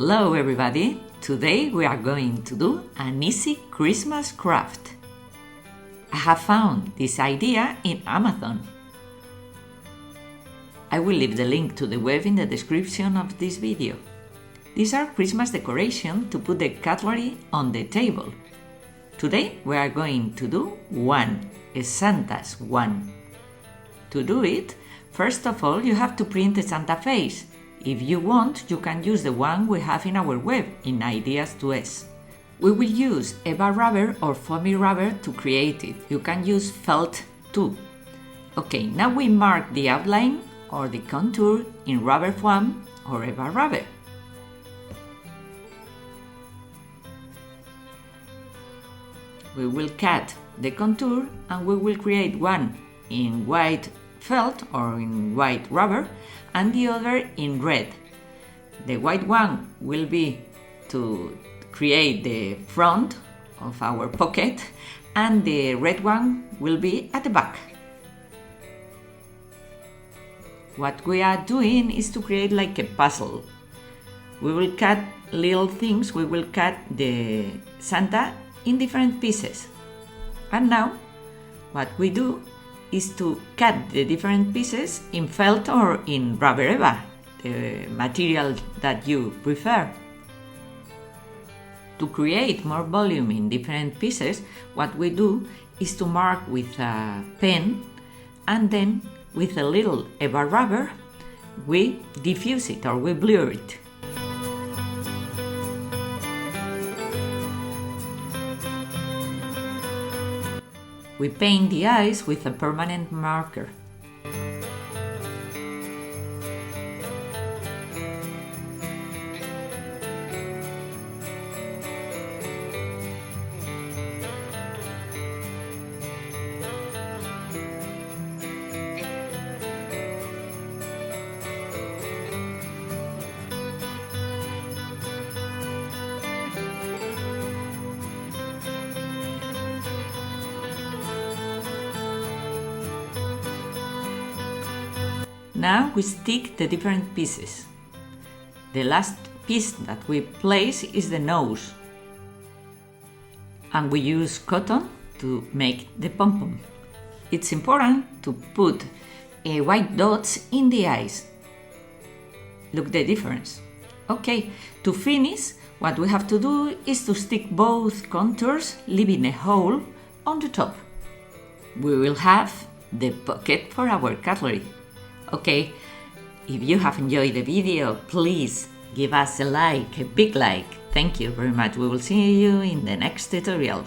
Hello everybody! Today we are going to do an easy Christmas craft. I have found this idea in Amazon. I will leave the link to the web in the description of this video. These are Christmas decorations to put the cutlery on the table. Today we are going to do one, a Santa's one. To do it, first of all you have to print a Santa face. If you want, you can use the one we have in our web in Ideas 2S. We will use Eva rubber or foamy rubber to create it. You can use felt too. Okay, now we mark the outline or the contour in rubber foam or Eva rubber. We will cut the contour and we will create one in white felt or in white rubber and the other in red. The white one will be to create the front of our pocket and the red one will be at the back. What we are doing is to create like a puzzle. We will cut little things, we will cut the Santa in different pieces. And now what we do is to cut the different pieces in felt or in rubber Eva, the material that you prefer. To create more volume in different pieces, what we do is to mark with a pen and then with a little Eva rubber we diffuse it or we blur it. We paint the eyes with a permanent marker. Now we stick the different pieces. The last piece that we place is the nose. And we use cotton to make the pom-pom. It's important to put white dots in the eyes. Look the difference. Okay, to finish, what we have to do is to stick both contours, leaving a hole on the top. We will have the pocket for our cutlery. Okay, if you have enjoyed the video, please give us a like, a big like. Thank you very much. We will see you in the next tutorial.